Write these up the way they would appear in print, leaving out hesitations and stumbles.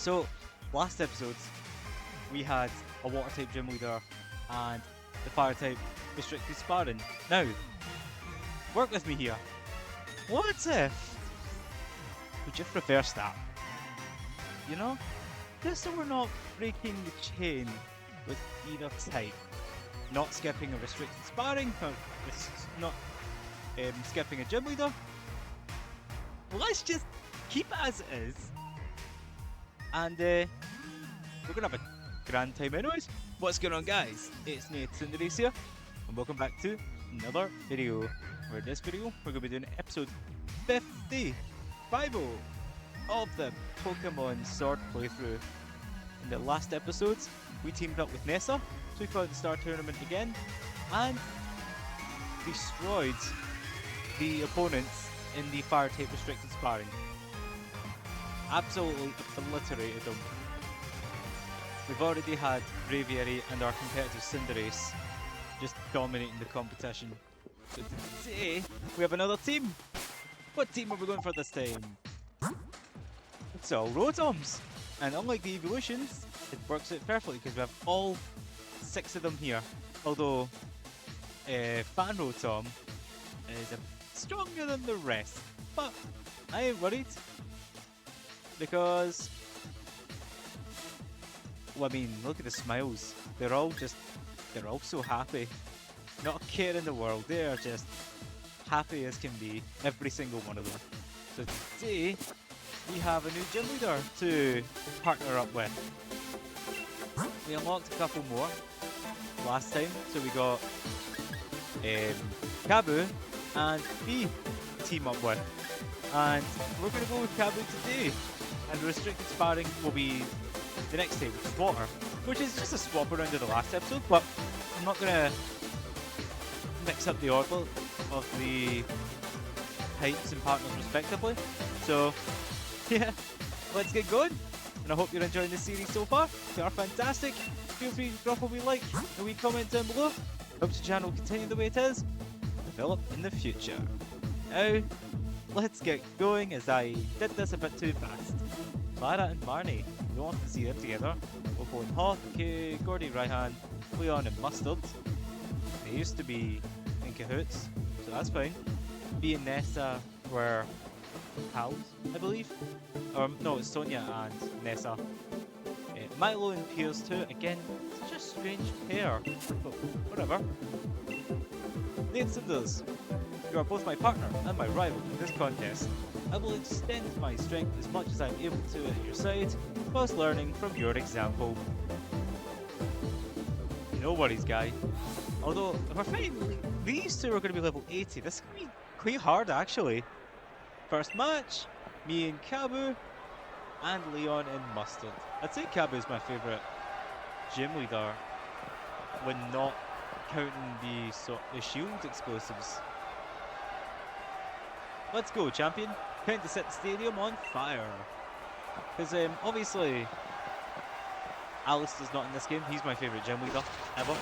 So, last episode, we had a water type gym leader and the fire type restricted sparring. Now, work with me here. What if we just reverse that? You know? Just so we're not breaking the chain with either type. Not skipping a restricted sparring, not skipping a gym leader. Let's just keep it as it is. And we're gonna have a grand time anyways. What's going on, guys? It's me, Tsundere here, and welcome back to another video. For this video, we're gonna be doing episode 55 of the Pokemon Sword playthrough. In the last episodes, we teamed up with Nessa, took out the Star Tournament again, and destroyed the opponents in the Fire type restricted sparring. Absolutely obliterated them. We've already had Braviary and our competitive Cinderace just dominating the competition. So today, we have another team. What team are we going for this time? It's all Rotoms. And unlike the evolutions, it works out perfectly because we have all 6 of them here. Although, Fan Rotom is stronger than the rest. But I ain't worried. Because, well, I mean, look at the smiles. They're all so happy. Not a care in the world. They are just happy as can be. Every single one of them. So today, we have a new gym leader to partner up with. We unlocked a couple more last time. So we got Kabu and B team up with. And we're going to go with Kabu today. And restricted sparring will be the next time, which is water. Which is just a swap around to the last episode, but I'm not going to mix up the order of the types and partners respectively. So, yeah, let's get going. And I hope you're enjoying this series so far. If you are fantastic, feel free to drop a wee like and a wee comment down below. Helps the channel continue the way it is, develop in the future. Now, let's get going as I did this a bit too fast. Clara and Marnie, we don't want to see them together. Opal and Hoth, okay, Gordy, Raihan, Leon and Mustard. They used to be in cahoots, so that's fine. B and Nessa were pals, I believe. No, it's Sonia and Nessa. Milo and Piers too, again, such a strange pair, but whatever. Lane Cinders, you are both my partner and my rival in this contest. I will extend my strength as much as I am able to at your side, whilst learning from your example. No worries, guy. Although, if we're fighting these two are going to be level 80, this is going to be quite hard actually. First match, me and Kabu, and Leon and Mustard. I'd say Kabu is my favourite gym leader when not counting the shield explosives. Let's go, champion. Time to set the stadium on fire. Because obviously, Alistair's not in this game. He's my favourite gym leader ever.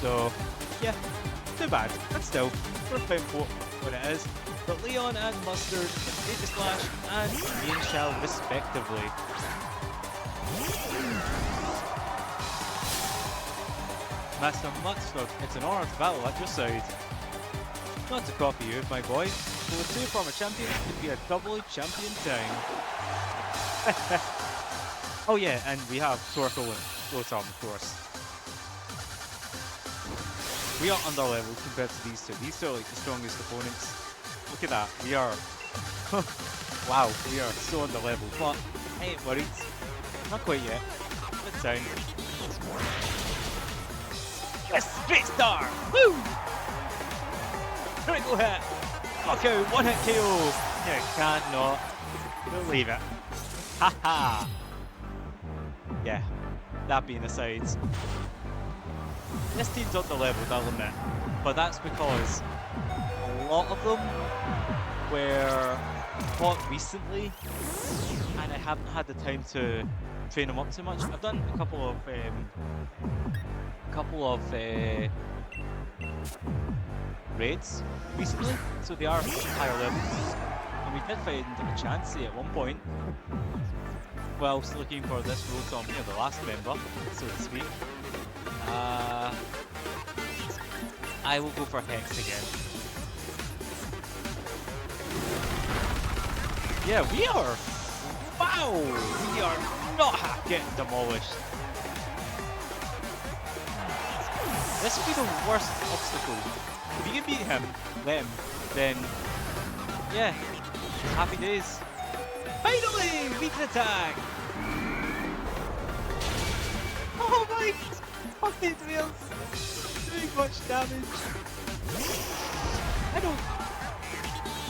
So, yeah, too bad. But still, we're paying for what it is. But Leon and Mustard, Data Slash and Main Shell respectively. Master Mustard, it's an honour to battle at your side. Not to copy you, my boy, but with 2 former champions, it'd be a doubly champion time. Oh yeah, and we have Torkoal and Rotom, of course. We are underleveled compared to these two. These two are like the strongest opponents. Look at that, we are... wow, we are so underleveled, but I ain't worried. Not quite yet. Good time. Yes, Great Star! Woo! Critical hit! Knockout, 1-hit KO! You cannot believe it. Haha! Yeah, that being aside, this team's underleveled, I'll admit, but that's because a lot of them were fought recently and I haven't had the time to train them up too much. I've done a couple of raids recently, so they are higher levels. And we did find a Chansey at one point. whilst looking for this Rotom here, the last member, so to speak. I will go for Hex again. Yeah, we are. Wow, we are not getting demolished. This would be the worst obstacle. If you can beat them, then yeah, happy days. Finally, we can attack. Oh my fucking wheels, doing much damage. I don't.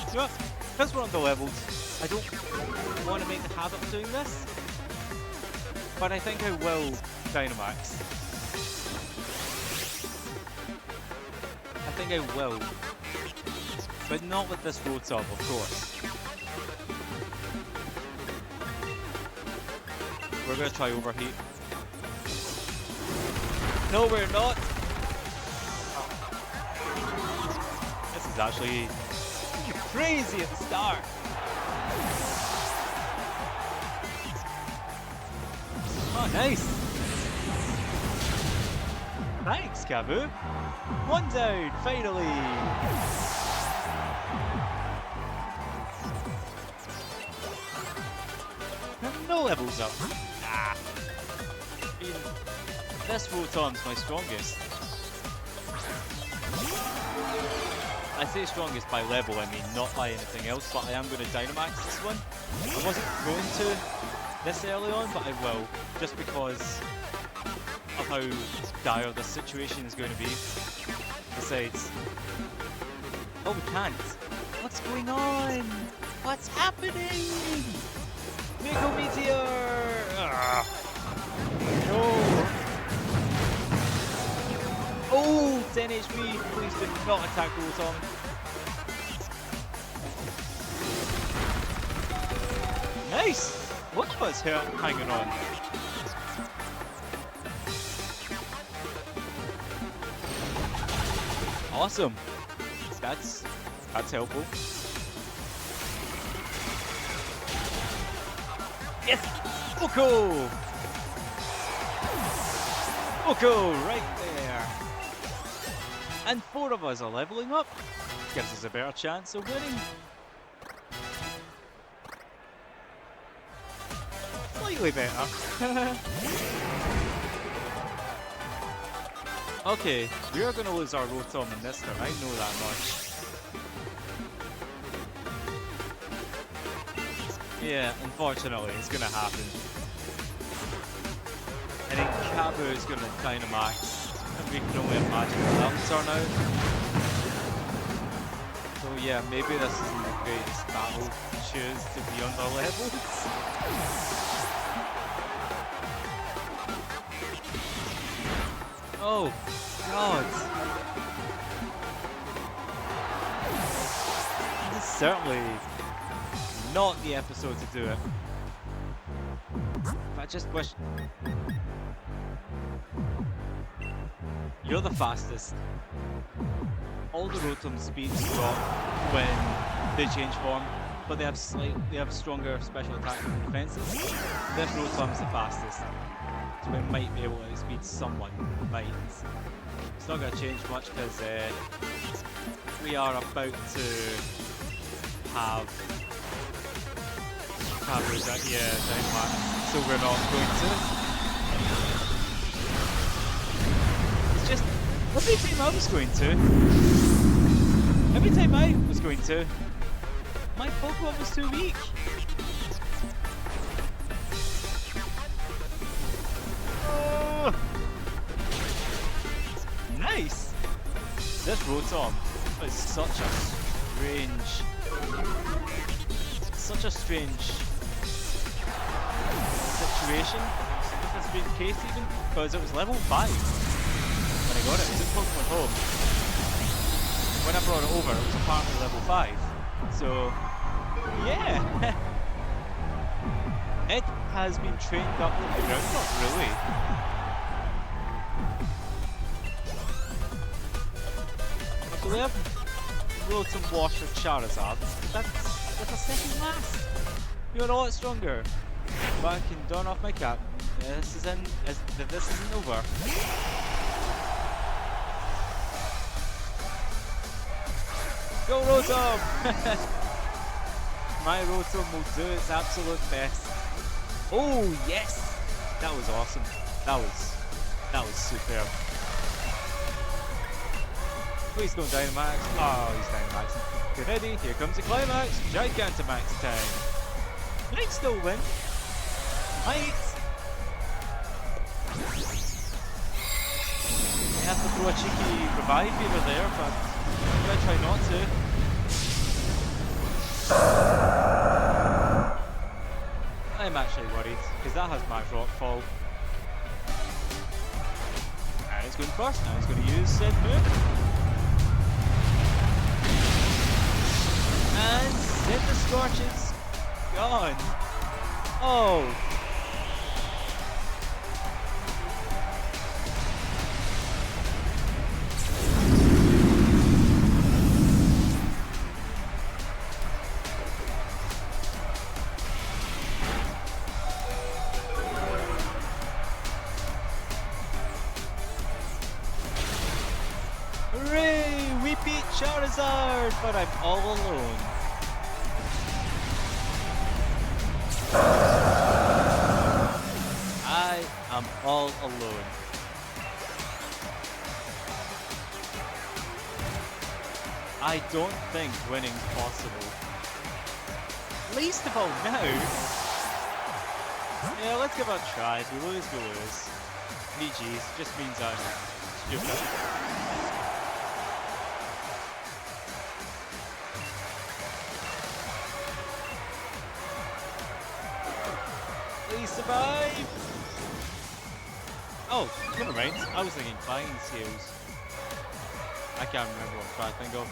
You know what? Because we're on the levels, I don't want to make the habit of doing this, but I think I will Dynamax. I think I will, but not with this Rotom, of course. We're gonna try Overheat. No, we're not. This is actually crazy at the start. Oh, nice. Thanks, Kabu. One down, finally. No levels up. Ah. I mean, this Rotom's my strongest. I say strongest by level, I mean not by anything else, but I am going to Dynamax this one. I wasn't going to this early on, but I will, just because of how dire this situation is going to be. Besides... Oh, we can't! What's going on? What's happening? Mako Meteor! Ugh. No! Oh, 10 HP! Please do not attack Rotom. Nice! One of us here hanging on. Awesome! That's helpful. Yes! Oko! Oko, right there. And 4 of us are leveling up. Gives us a better chance of winning. Slightly better. Okay, we are going to lose our Rotom in this turn, I know that much. Yeah, unfortunately, it's going to happen. I think Kabu is going to Dynamax, and we can only imagine how that will turn out. So yeah, maybe this isn't the greatest battle to choose to be on the levels. Oh, God. This is certainly not the episode to do it. I just wish... You're the fastest. All the Rotom speeds drop when they change form, but they have stronger special attack and defenses. This Rotom's the fastest, so we might be able to outspeed someone. Might. It's not going to change much because we are about to have Kabu's Dynamax, so we're not going to. It's just every time I was going to, my Pokemon was too weak. Oh. Nice! This Rotom is such a strange situation, a strange case even, because it was level 5 when I got it. It was in Pokemon Home. When I brought it over, it was apparently level 5. So, yeah! It has been trained up to the ground, not really. So we have Rotom, Wash, or Charizard. That's a second last. You're a lot stronger. But I can don off my cap. This isn't over. Go Rotom! My Rotom will do its absolute best. Oh yes! That was awesome. That was superb. Please don't Dynamax. Oh, he's Dynamaxing. Get ready, here comes the climax. Gigantamax time. Might still win. Might. I have to throw a cheeky revive here or there, but I'm gonna try not to. I'm actually worried, because that has max rockfall. And it's going first, now he's going to use said move. And Cinder Scorch is gone. Oh. Hooray! We beat Charizard, but I'm all alone. I am all alone. I don't think winning's possible. Least of all now. Yeah, let's give it a try. If we lose, we lose. GG's just means I'm stupid. Please survive! Oh, never mind. I was thinking flying scales. I can't remember what I'm trying to think of.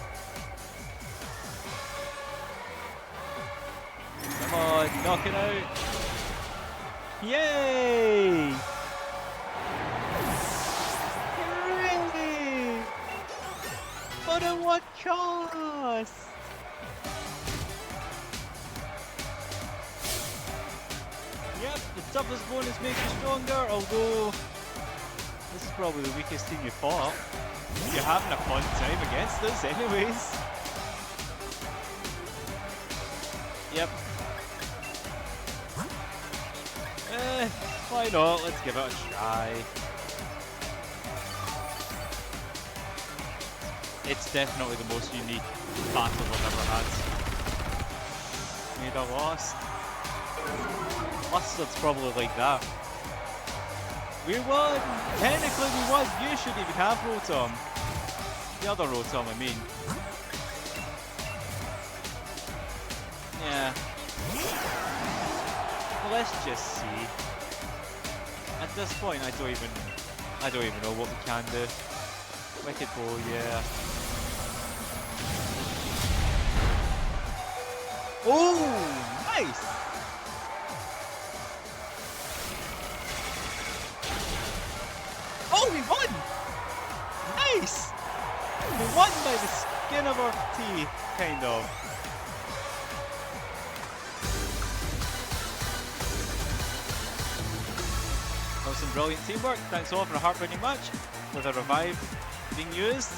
Come on, knock it out! Yay! Hooray! But at what cost? Yep, the toughest bonus makes you stronger, although this is probably the weakest team you fought. You're having a fun time against us anyways. Yep. Why not? Let's give it a try. It's definitely the most unique battle I've ever had. Made a lost. Mustard's probably like that. We won! Technically we won! You should even have Rotom. The other Rotom, I mean. Yeah. Well, let's just see. At this point, I don't even know what we can do. Wicked Ball, yeah. Oh, nice! Oh, we won! Nice! We won by the skin of our teeth, kind of. That was some brilliant teamwork. Thanks all for a heartbreaking match with a revive being used.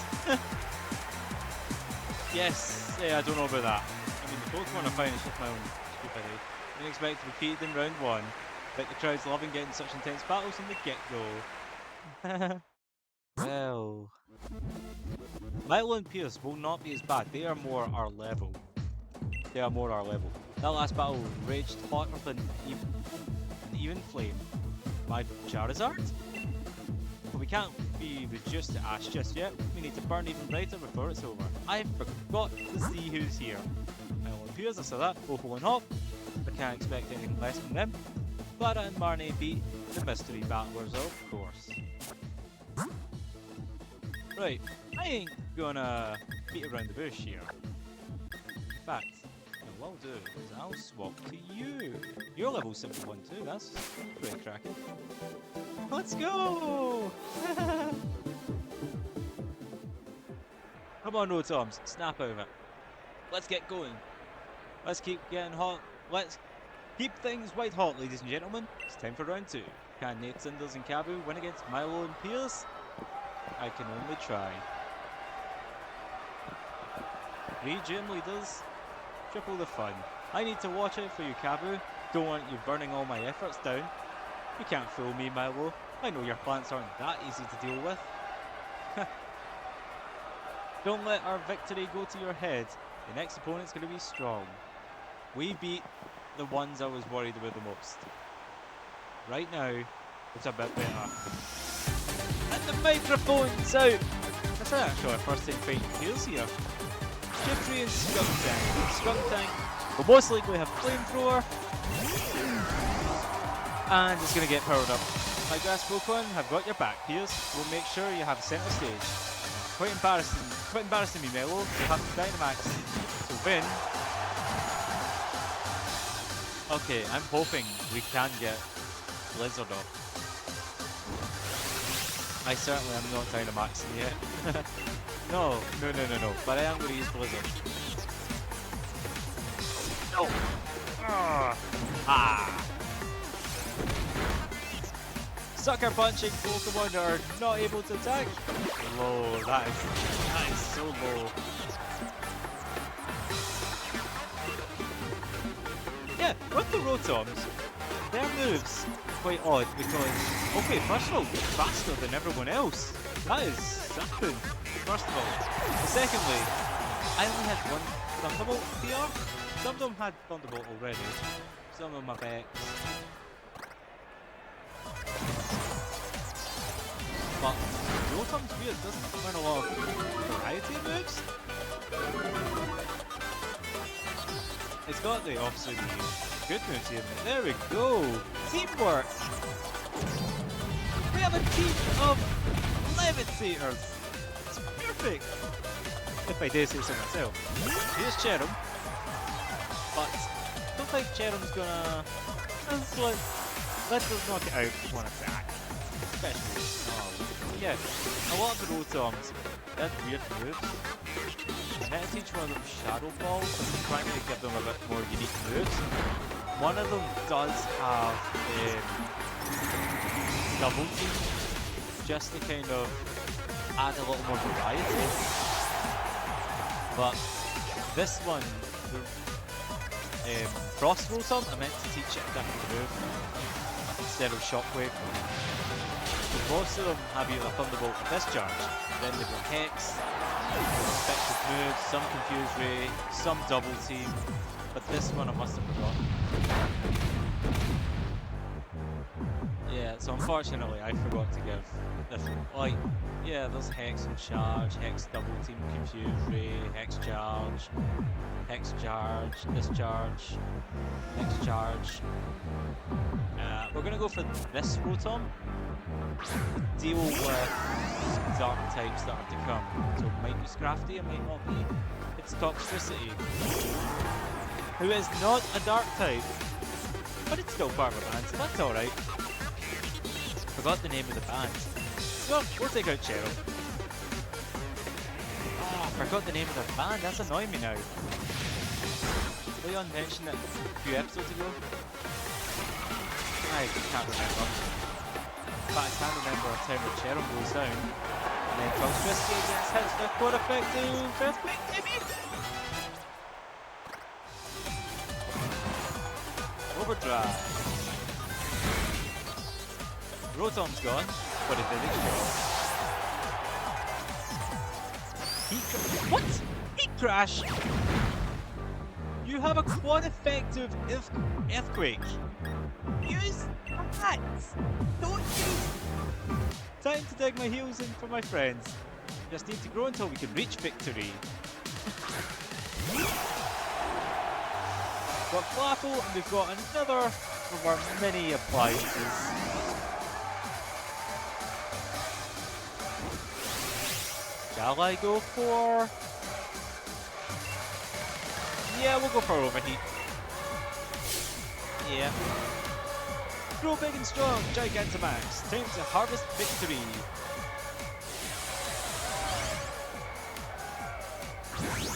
Yes, yeah, I don't know about that. I mean, the Pokemon are fine, it's just my own stupidity. Didn't expect to repeat in round 1, but the crowd's loving getting such intense battles from the get-go. Well, Milo and Pierce will not be as bad. They are more our level. They are more our level. That last battle raged hotter than an even flame. My Charizard? But we can't be reduced to ash just yet. We need to burn even brighter before it's over. I forgot to see who's here. Milo and Pierce, I saw that. Opal and Hop. I can't expect anything less from them. Clara and Marnie beat the mystery battlers, of course. Right, I ain't gonna beat around the bush here. In fact, what I'll do is I'll swap to you. You're level 71 too, that's pretty cracking. Let's go! Come on, Rotoms, snap out of it. Let's get going. Let's keep getting hot. Let's Keep things white hot, ladies and gentlemen. It's time for round 2. Can Nate Cinders and Kabu win against Milo and Pierce? I can only try. 3 gym leaders, triple the fun. I need to watch it for you, Kabu. Don't want you burning all my efforts down. You can't fool me, Milo. I know your plants aren't that easy to deal with. Don't let our victory go to your head. The next opponent's going to be strong. We beat the ones I was worried about the most. Right now, it's a bit better. And the microphone's out! That's actually our first time fighting heels here. Jeffrey and Skunk Tank. Skunk Tank will most likely have Flamethrower. And it's going to get powered up. My Grass Pokemon have got your back, Pierce. We'll make sure you have centre stage. Quite embarrassing me, Mello. You have to Dynamax to win. Okay, I'm hoping we can get Blizzard up. I certainly am not Dynamaxing yet. No. But I am going to use Blizzard. No! Sucker punching Pokemon are not able to attack. Low, that is so low. Yeah, with the Rotoms, their moves quite odd because, okay, first of all, faster than everyone else. That is something, first of all. Secondly, I only had one Thunderbolt here. Some of them had Thunderbolt already. Some of them have X. But Rotom's weird, doesn't learn a lot of variety of moves. It's got the obviously the good moves here. There we go! Teamwork! We have a team of Levitators! It's perfect! If I dare say so myself. Here's Cherum. But I don't think Cherum's gonna... Let's knock it out with one attack. Especially, yeah, a lot of the Rotoms, they have weird moves. I need to teach one of them Shadow Ball, because I'm trying to give them a bit more unique moves. One of them does have Double Team, just to kind of add a little more variety. But this one, the Frost Rotom, I meant to teach it a different move instead of Shockwave. Most of them have either Thunderbolt or Discharge, then they've got Hex, effective moves, some Confuse Ray, some Double Team, but this one I must have forgotten. Yeah, so unfortunately I forgot to give this one. Like, yeah, there's Hex and Charge, Hex Double Team, Confuse Ray, Hex Charge, Discharge, Hex Charge. We're gonna go for this Rotom. Deal with dark types that are to come. So it might be Scrafty, it might not be. It's Toxtricity, who is not a dark type, but it's still part of a band, so that's alright. Forgot the name of the band. Well, we'll take out Cheryl. Oh, I forgot the name of the band, that's annoying me now. Leon mentioned it a few episodes ago. I can't remember. But I can remember a time where Cheryl goes down, and then Toxtricity against hits the core effective Earthquake, maybe? Overdrive. Rotom's gone, but it did explode. What? Heat Crash? You have a quad effective Earthquake. Use that! Don't use... Time to dig my heels in for my friends. Just need to grow until we can reach victory. Got Flapple and we've got another of our mini appliances. Shall I go for... Yeah, we'll go for Overheat. Yeah. Grow big and strong, Gigantamax. Time to harvest victory.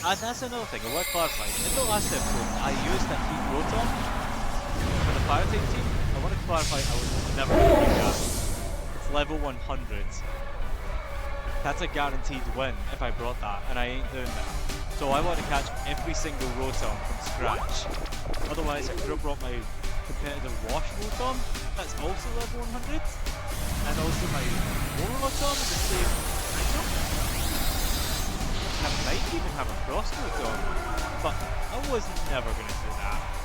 And that's another thing, I want to clarify. In the last episode, I used a Heat Rotom. fire type team, I want to clarify I was never going to do that. It's level 100. That's a guaranteed win if I brought that, and I ain't doing that. So I want to catch every single Rotom from scratch. Otherwise I could have brought my competitive Wash Rotom, that's also level 100. And also my Mono Rotom is the same item. I might even have a Cross Rotom, but I was never going to do that.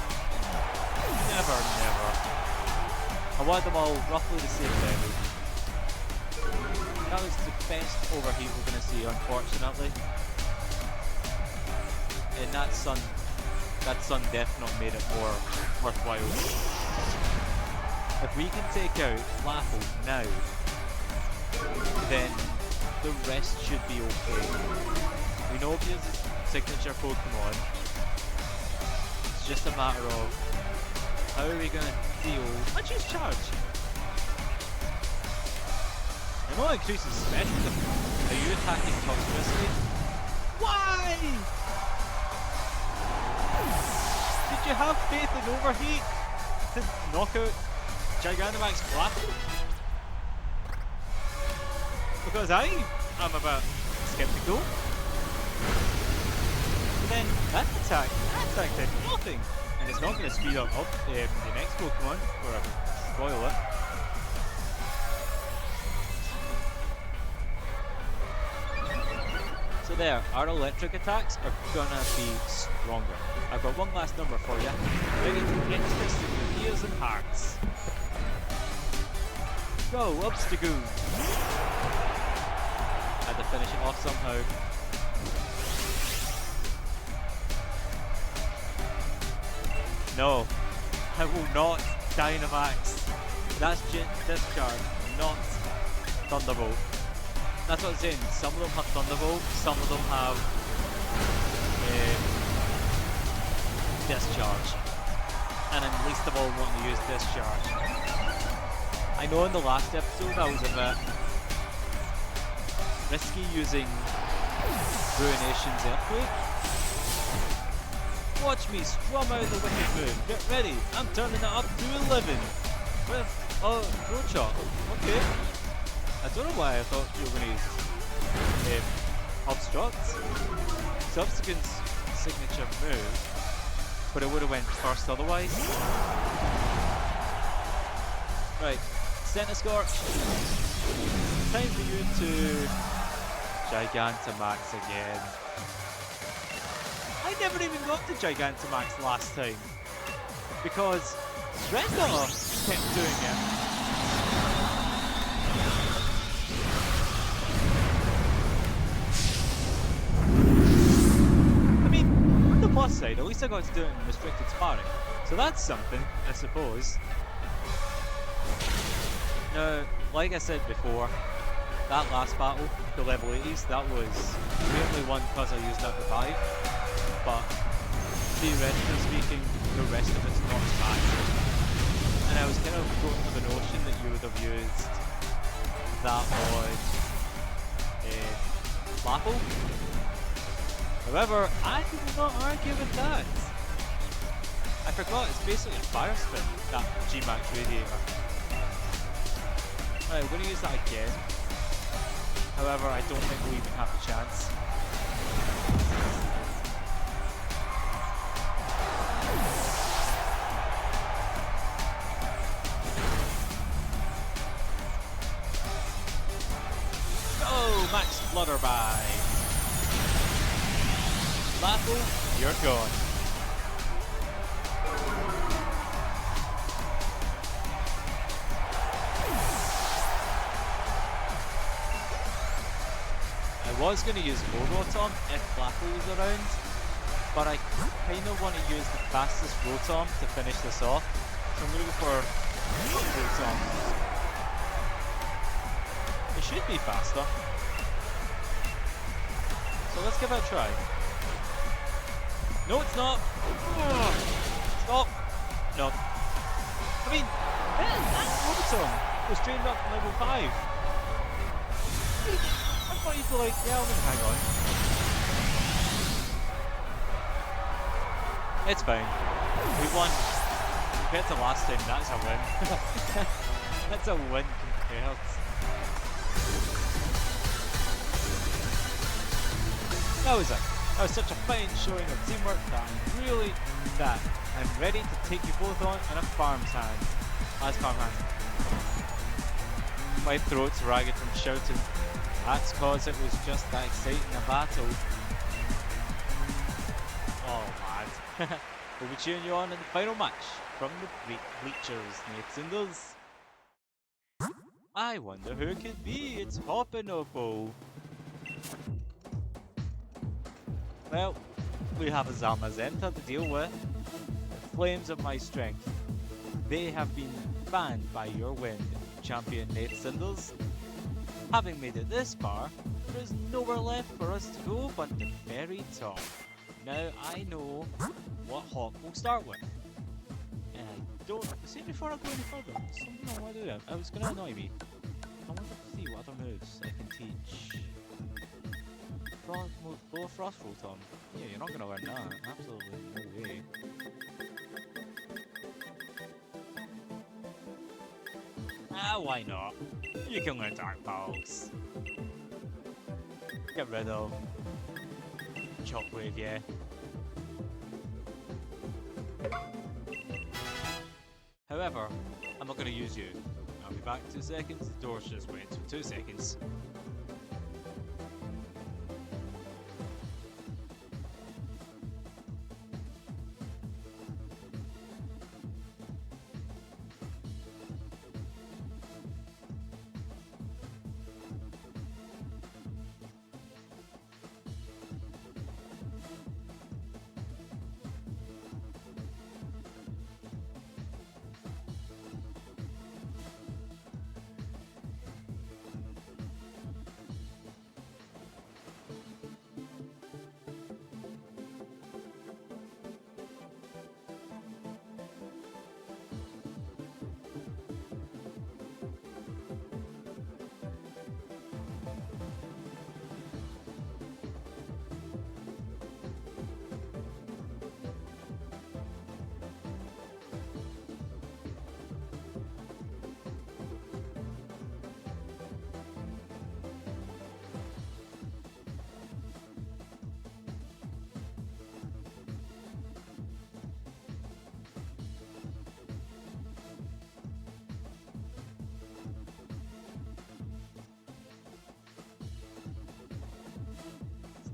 Never, never. I want them all roughly the same level. That was the best overheat we're going to see, unfortunately. And that sun definitely made it more worthwhile. If we can take out Flapple now, then the rest should be okay. We know he has a signature Pokemon. It's just a matter of how are we going to deal. Let's use Charge. It only increases special. Are you attacking toxicity? Why? Did you have faith in Overheat to knock out Gigantamax Flapple? Because I am a bit skeptical. But then that attack did nothing. And it's not going to speed up the next Pokemon, or spoil it. So there, our electric attacks are gonna be stronger. I've got one last number for you. Ready to interest in your ears and hearts. Go, Obstagoon! Had to finish it off somehow. No, I will not Dynamax. That's Discharge, not Thunderbolt. That's what I'm saying, some of them have Thunderbolt, some of them have Discharge. And I'm least of all wanting to use Discharge. I know in the last episode I was a bit risky using Ruination's Earthquake. Watch me strum out the Wicked Moon, get ready, I'm turning it up to 11 with Rotom. Okay. I don't know why I thought you were going to use Obstruct. Subsequent's signature move, but it would have went first otherwise. Right, Centiskorch. Time for you to Gigantamax again. I never even got to Gigantamax last time because Rengar kept doing it. Plus side, at least I got to do it in Restricted Sparring, so that's something, I suppose. Now, like I said before, that last battle, the level 80s, that was the only one because I used that revive, but theoretically speaking, the rest of it's not as bad. And I was kind of going with the notion that you would have used that on Flapple. However, I will not argue with that. I forgot it's basically a fire spin, that G-Max Radiator. Right, we're going to use that again. However, I don't think we'll even have the chance. Go, Max Flutterby! Flapple, you're gone. I was going to use Rotom if Flapple was around, but I kind of want to use the fastest Rotom to finish this off, so I'm going to go for Rotom. It should be faster, so let's give it a try. No, it's not. Stop. No. I mean, that Rotom was trained up to level 5. I thought you'd be like, yeah, I'm gonna hang on. It's fine. We won. compared to last time, that's a win. That's a win compared. That was such a fine showing of teamwork that I'm ready to take you both on in a farm's hand. As farmhand. My throat's ragged from shouting. That's cause it was just that exciting a battle. Oh man. We'll be cheering you on in the final match from the bleachers, Nathsunders. I wonder who it could be. It's Hoppinopo. Well, we have a Zamazenta to deal with. The flames of my strength. They have been fanned by your wind, champion Nathsunders. Having made it this far, there is nowhere left for us to go but the very top. Now I know what Hop will start with. And I don't see before I go any further. Something I want to do. I was gonna annoy me. I want to see what other moves I can teach. Blow Frost Rotom. Yeah, you're not gonna learn that. Absolutely no way. Why not? You can learn Dark Pulse. Get rid of Shockwave, yeah. However, I'm not going to use you. I'll be back in 2 seconds. The door's just wait for 2 seconds.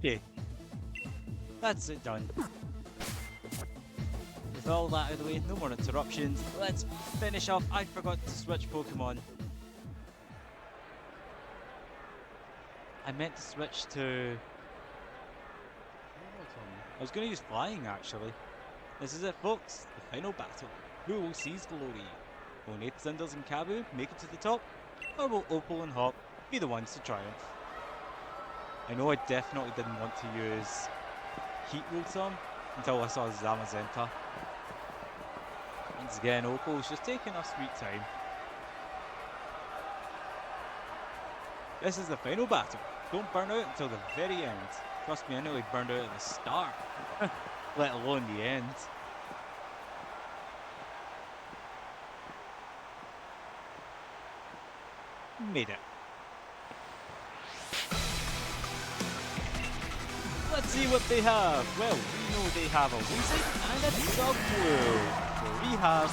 Okay, that's it done. With all that out of the way, no more interruptions, let's finish off. I forgot to switch Pokemon. I meant to switch to... I was going to use Flying actually. This is it folks, the final battle. Who will seize glory? Will Nathsunders and Kabu make it to the top? Or will Opal and Hop be the ones to triumph? I know I definitely didn't want to use Heat Rotom until I saw Zamazenta. Once again, Opal's just taking her sweet time. This is the final battle. Don't burn out until the very end. Trust me, I nearly burned out at the start, let alone the end. Made it. Let's see what they have. Well, we know they have a Weezing and a Dugwool. So we have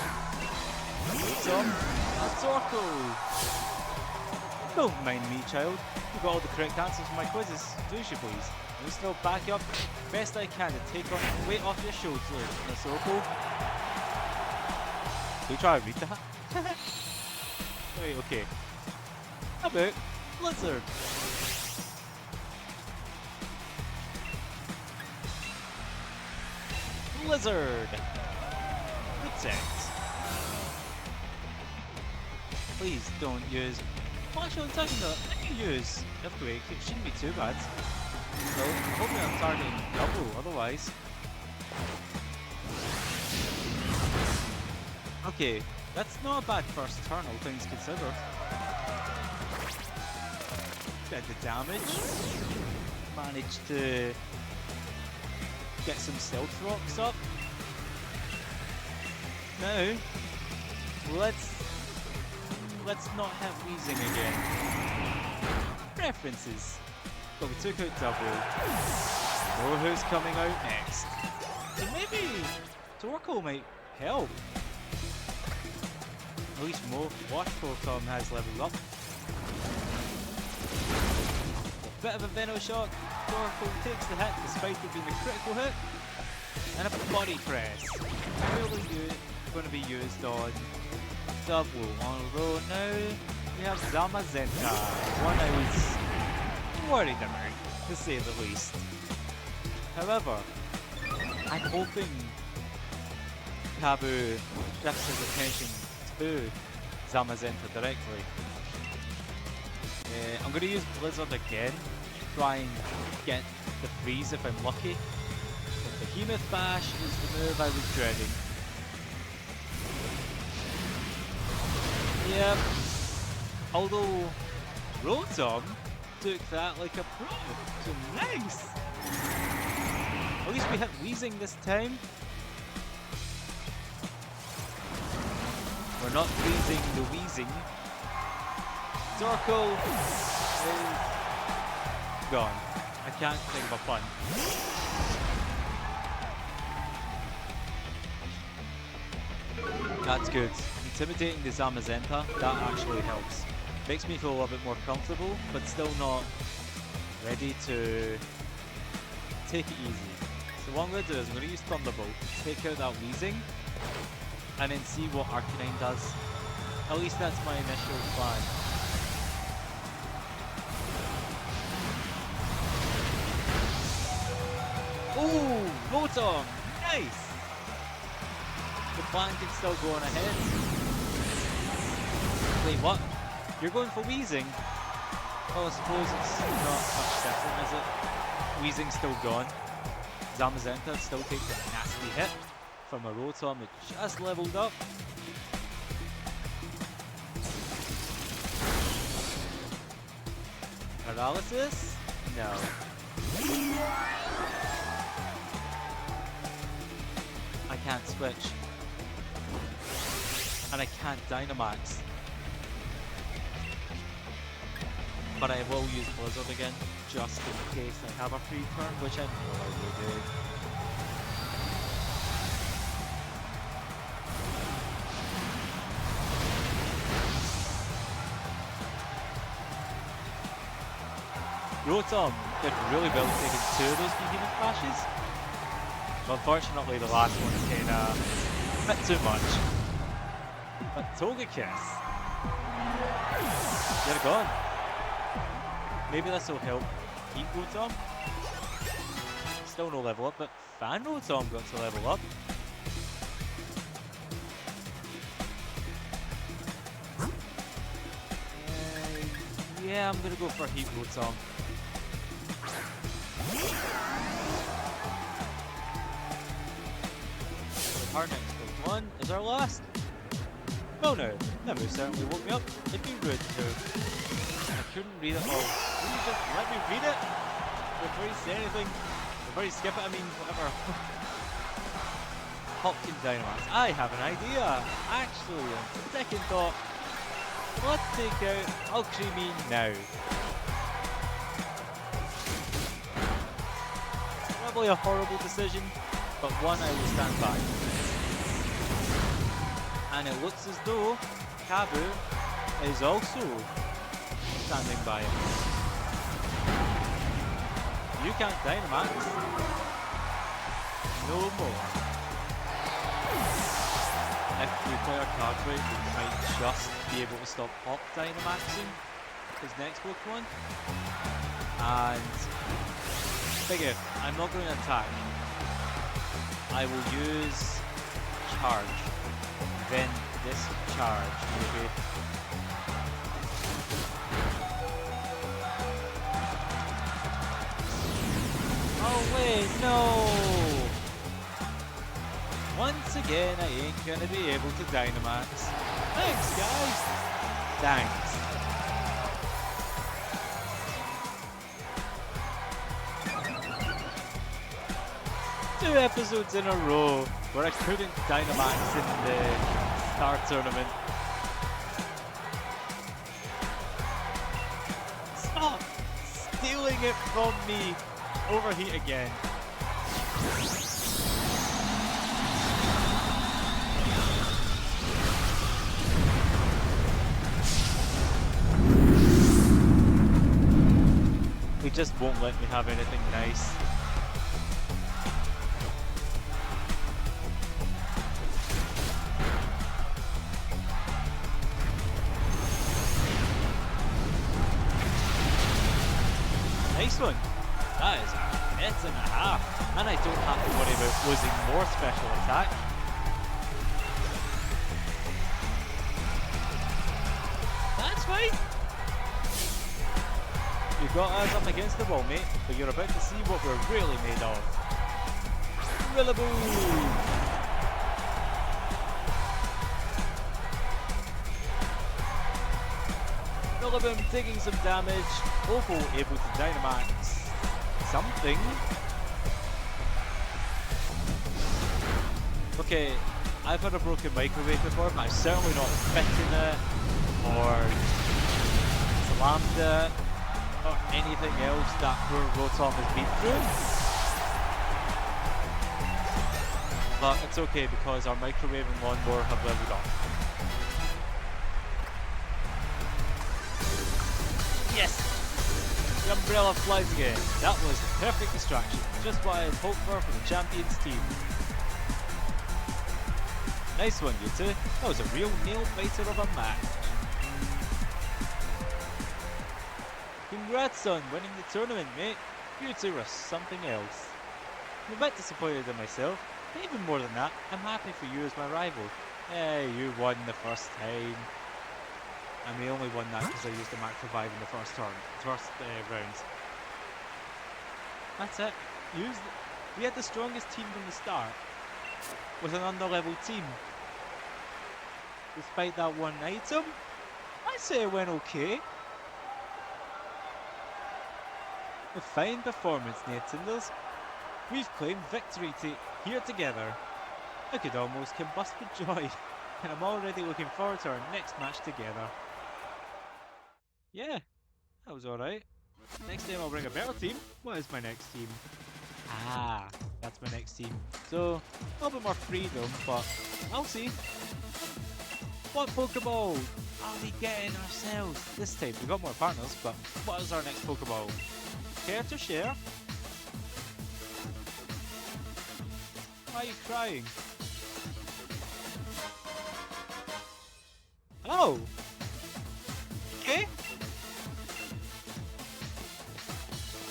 Rotom and Torkoal. Don't mind me, child. You got all the correct answers for my quizzes. Do you please? I'll still back you up best I can to take on the weight off your shoulders, Miss Opal. Can you try and read that? Wait, okay. How about Blizzard? Blizzard! Protect. Please don't use... Well, actually, I'm talking about, I can use Earthquake, it shouldn't be too bad. So, hopefully I'm targeting double, otherwise. Okay, that's not a bad first turn, all things considered. Get the damage. Managed to get some Stealth Rocks up. Now, let's not have wheezing again. Preferences. But we took out double. Know who's coming out next. So maybe Torkoal might help. At least watch Rotom has leveled up. A bit of a Venom Shock. Torkoal takes the hit despite it being a critical hit. And a body press. Really going to be used on double. On row now we have Zamazenta. One I was worried about, to say the least. However, I'm hoping Kabu shifts his attention to Zamazenta directly. I'm going to use Blizzard again to try and get the freeze if I'm lucky. But Behemoth Bash is the move I was dreading. Yep. Although Rotom took that like a pro, so nice! At least we hit Wheezing this time. We're not freezing the Wheezing. Torkoal is gone. I can't think of a pun. That's good. Intimidating the Zamazenta, that actually helps. Makes me feel a little bit more comfortable, but still not ready to take it easy. So what I'm going to do is I'm going to use Thunderbolt, take out that Wheezing, and then see what Arcanine does. At least that's my initial plan. Ooh, Rotom! Nice! The plan can still go on ahead. Wait, what? You're going for Wheezing? Oh, I suppose it's not much different, is it? Wheezing's still gone. Zamazenta still takes a nasty hit from a Rotom that just leveled up. Paralysis? No. I can't switch. And I can't Dynamax. But I will use Blizzard again, just in case I have a free turn, which I know I will do. Rotom did really well taking 2 of those Behemoth Bashes. But unfortunately the last one is kinda a bit too much. But Togekiss. They're gone. Maybe this will help keep Rotom. Still no level up, but Fan Rotom got to level up. Yeah, I'm gonna go for Heat Rotom. Our next Pokemon is our last. Oh no, that move certainly woke me up. It'd be rude to. I couldn't read it all. Can you just let me read it? Before you say anything? Before you skip it, I mean, whatever. Hopkin Dynamax. I have an idea! Actually, on second thought, let's take out Alcremie now. Probably a horrible decision, but one I will stand by. And it looks as though Kabu is also standing by it. You can't Dynamax. No more. If we play our card right, we might just be able to stop Hop Dynamaxing his next Pokemon. And big if, I'm not going to attack. I will use Charge. Then discharge, maybe. Oh wait, no! Once again, I ain't gonna be able to Dynamax. Thanks, guys! Thanks. Two episodes in a row. where I couldn't Dynamax in the Star Tournament. Stop stealing it from me! Overheat again. He just won't let me have anything nice. Nice one. That is a hit and a half. And I don't have to worry about losing more special attack. That's fine. You got us up against the wall, mate, but you're about to see what we're really made of. Rillaboom! Rillaboom taking some damage. Opal able to Dynamax something. Okay, I've had a broken microwave before, but I've certainly not bitten it or slammed it or anything else that poor Rotom has been through. But it's okay because our microwave and lawnmower have leveled up. Yes! The umbrella flies again. That was the perfect distraction. Just what I had hoped for the champions team. Nice one, you two. That was a real nail-biter of a match. Congrats on winning the tournament, mate. You two are something else. I'm a bit disappointed in myself, but even more than that, I'm happy for you as my rival. You won the first time. And we only won that because I used the Max Revive in the first rounds. That's it. We had the strongest team from the start, with an under-leveled team. Despite that one item, I'd say it went okay. A fine performance, Nintenders. We've claimed victory here together. I could almost combust with joy, and I'm already looking forward to our next match together. Yeah, that was alright. Next time I'll bring a better team. What is my next team? Ah, that's my next team. So, a little bit more freedom, but I'll see. What Pokeball are we getting ourselves? This time, we've got more partners, but what is our next Pokeball? Care to share? Why are you crying? Oh! Okay.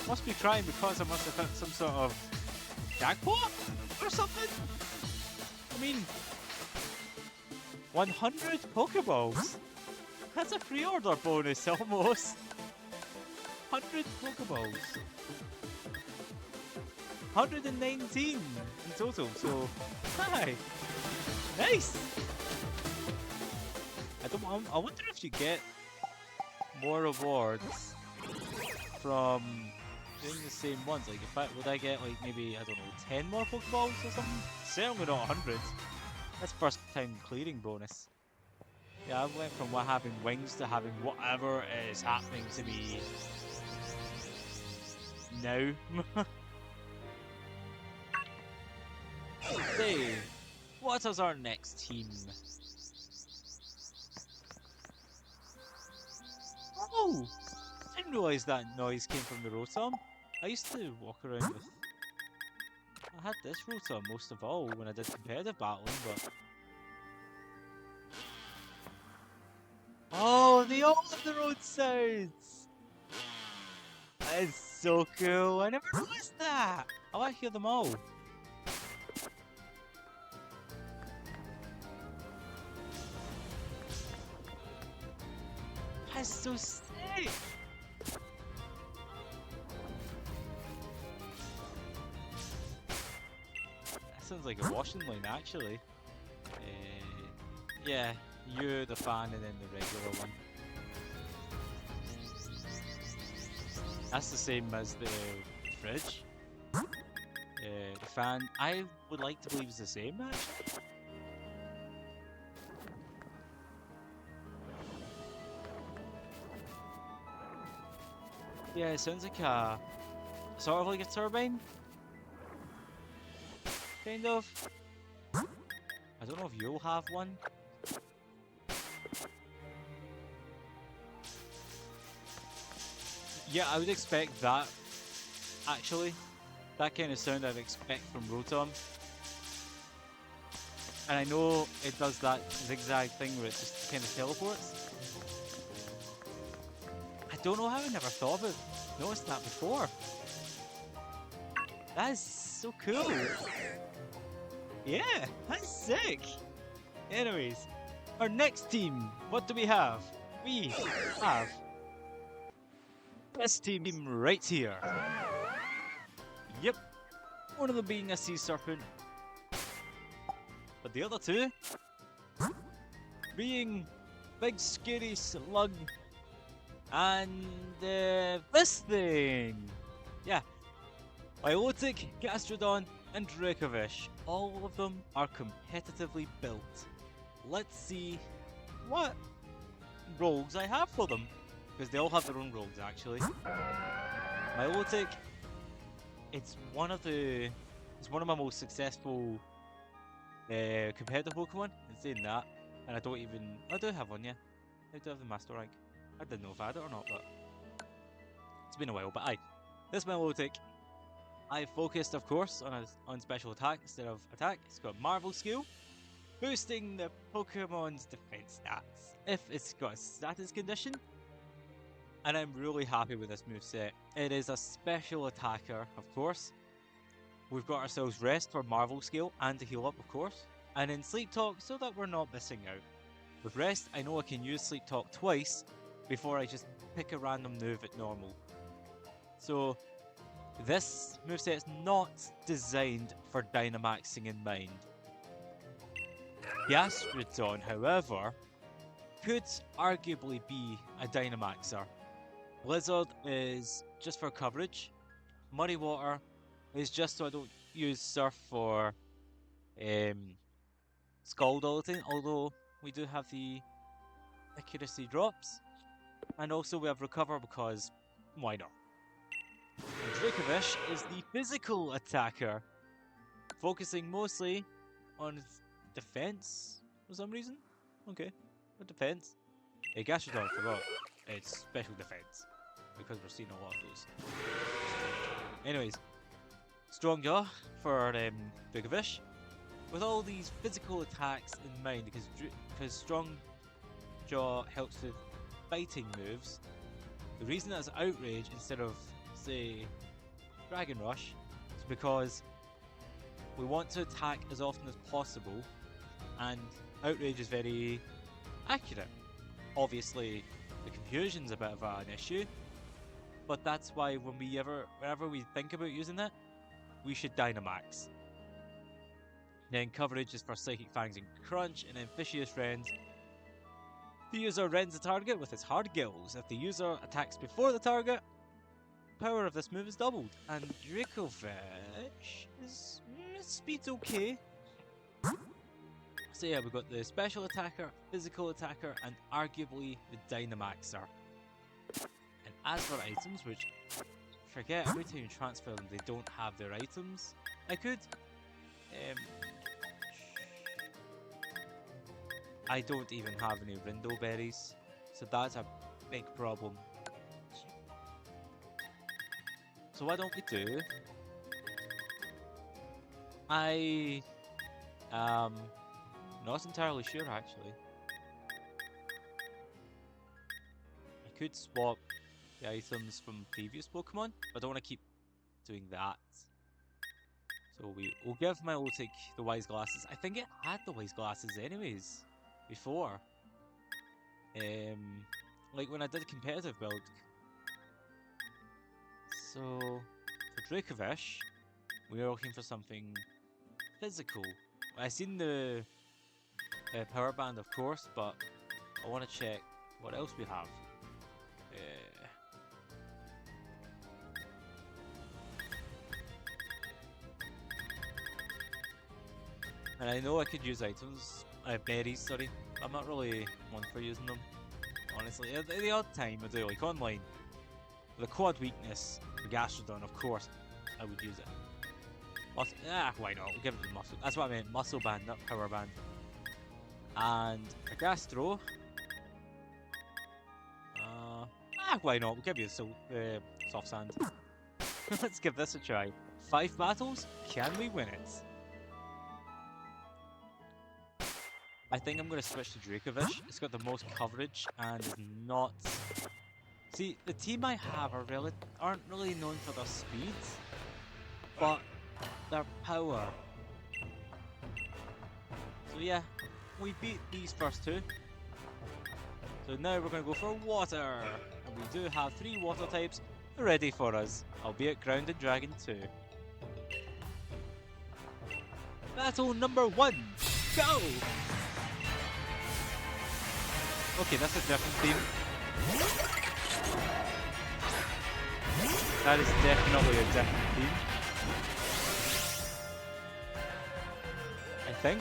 Must be crying because I must have hit some sort of jackpot or something? I mean, 100 Pokeballs? That's a pre-order bonus almost. 100 Pokeballs. 119 in total, so hi! Nice! I wonder if you get more rewards from doing the same ones. Like, would I get like maybe, I don't know, 10 more Pokeballs or something? Certainly not 100. That's first time clearing bonus. Yeah, I went from having wings to having whatever is happening to me now. Hey, what is our next team? Oh! I didn't realise that noise came from the Rotom. I used to walk around with... I had this Rotom most of all when I did competitive battling, but... Oh, they all have their own sounds! That is so cool, I never noticed that! I want to hear them all. That's so sick! That sounds like a washing line, actually. Yeah, you, the fan, and then the regular one. That's the same as the fridge. the fan. I would like to believe it's the same, actually. Yeah, it sounds like a sort of like a turbine, kind of. I don't know if you'll have one. Yeah, I would expect that, actually. That kind of sound I'd expect from Rotom. And I know it does that zigzag thing where it just kind of teleports. I don't know how I never thought of it. Noticed that before. That is so cool. Yeah, that's sick. Anyways, our next team, what do we have? We have this team right here. Yep, one of them being a sea serpent, but the other two being big scary slug and this thing. Yeah, Levitate, Gastrodon, and Dracovish. All of them are competitively built. Let's see what rogues I have for them, because they all have their own rogues actually. Levitate, it's one of my most successful competitive Pokemon. In saying that, and I do have one, yeah. I do have the Master Rank. I didn't know if I had it or not, but it's been a while. But this Levitate, I focused, of course, on special attack instead of attack. It's got Marvel Skill, boosting the Pokemon's defense stats if it's got a status condition. And I'm really happy with this moveset. It is a special attacker, of course. We've got ourselves Rest for Marvel Skill and to heal up, of course. And then Sleep Talk so that we're not missing out. With Rest, I know I can use Sleep Talk twice before I just pick a random move at normal. So this moveset is not designed for Dynamaxing in mind. Gastrodon, however, could arguably be a Dynamaxer. Blizzard is just for coverage. Muddy Water is just so I don't use Surf for Scald all the time, although we do have the accuracy drops. And also we have Recover because why not? And Dracovish is the physical attacker, focusing mostly on defense for some reason. Okay, what defense? Hey, Gastrodon, I forgot. It's special defense, because we're seeing a lot of those. Anyways, Strong Jaw for Dracovish, with all these physical attacks in mind, because Strong Jaw helps with fighting moves. The reason that's Outrage instead of, say, Dragon Rush is because we want to attack as often as possible, and Outrage is very accurate. Obviously, the confusion's a bit of an issue, but that's why whenever we think about using it, we should Dynamax. Then Coverage is for Psychic Fangs and Crunch, and then Fishious Rends. The user rends the target with its hard gills. If the user attacks before the target, power of this move is doubled. And Dracovish is speed's okay. So yeah, we've got the special attacker, physical attacker, and arguably the Dynamaxer. And as for items, which forget every time you transfer them, they don't have their items. I could. I don't even have any Rindo berries, so that's a big problem. So what don't we do? I not entirely sure actually. I could swap the items from previous Pokemon, but I don't want to keep doing that. So we'll give my Levitate the Wise Glasses. I think it had the Wise Glasses anyways before. Like when I did competitive build. So for Dracovish, we are looking for something physical. I seen the power band, of course, but I want to check what else we have. And I know I could use items, berries, sorry. I'm not really one for using them, honestly. At the odd time I do, like online. The quad weakness, the Gastrodon, of course, I would use it. Why not? We'll give it the muscle. That's what I meant, muscle band, not power band. And a Gastro. Why not? We'll give you the soft sand. Let's give this a try. 5 battles? Can we win it? I think I'm going to switch to Dracovish. It's got the most coverage and is not... See, the team I have aren't really known for their speed, but their power. So yeah, we beat these first two. So now we're going to go for water. And we do have 3 water types ready for us, albeit Ground and Dragon 2. Battle number 1, go! Okay, that's a different theme. That is definitely a different theme. I think.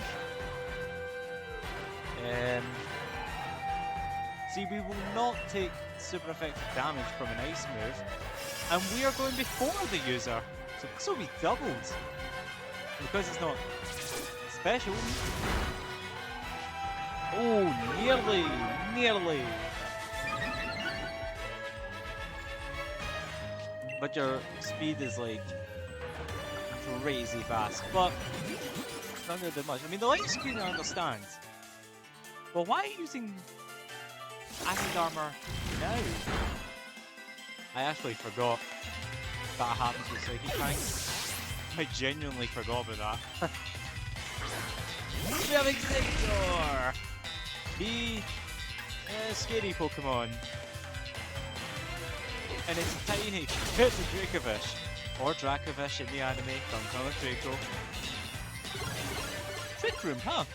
See, we will not take super effective damage from an ice move, and we are going before the user, so this will be doubled. Because it's not special. Oh, nearly. But your speed is like crazy fast, but not gonna do much. I mean, the light screen I understand. Well, why are you using acid armor now? I actually forgot that happens with Psychic Tanks. I genuinely forgot about that. We have Exeggutor! The scary Pokemon. And it's tiny. It's a Dracovish. Or Dracovish in the anime. Don't call it Draco. Trick Room, huh?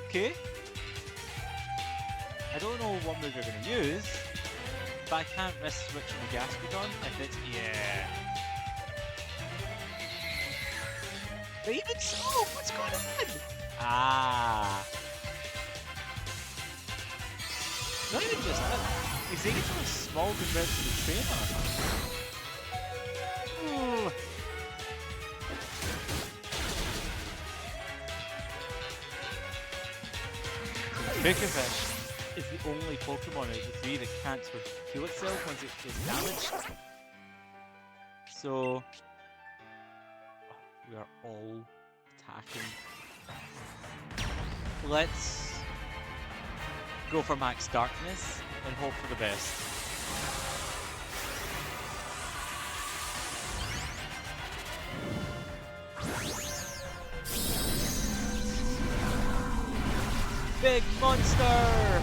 Okay. I don't know what move you're going to use, but I can't risk switching the Gastrodon if it's... Yeah. But even so, what's going on? Ah. Not even just that. Exeggutor is small compared to the trainer. Ooh. Dracovish is the only Pokemon out of the 3 that can't heal itself once it is damaged. So we are all attacking. Let's go for max darkness and hope for the best. Big monster!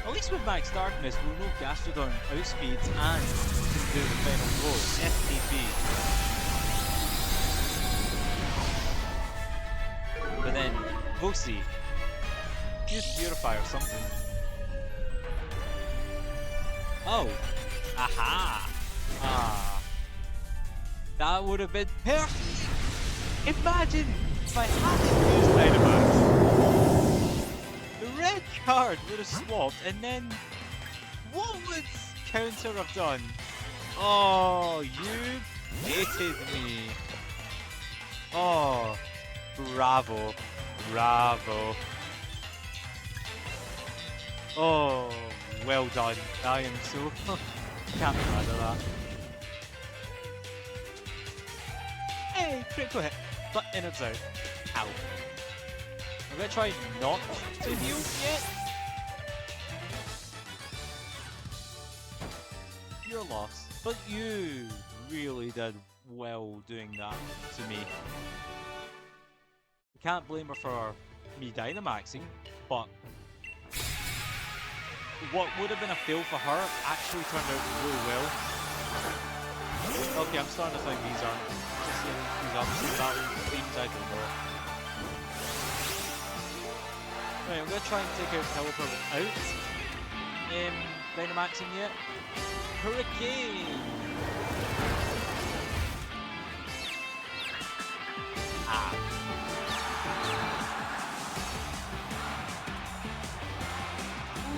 At least with max darkness, we'll know Gastrodon outspeeds and can do the final blow, FTP. But then, we'll see. Use Purify or something. Oh! Aha! Ah. That would have been perfect! Imagine if I hadn't used Dynamax! The red card would have swapped, and then what would counter have done? Oh, you hated me! Oh, bravo, bravo! Oh, well done! I am so can't be mad at that. Hey, critical hit, but innards out. Ow. I'm gonna try not to heal yet. You're lost, but you really did well doing that to me. Can't blame her for me Dynamaxing, but what would have been a fail for her actually turned out really well. Okay, I'm starting to think these aren't these opposite battle themes, I don't know. Right, I'm gonna try and take out Pelipper without Dynamaxing yet. Hurricane!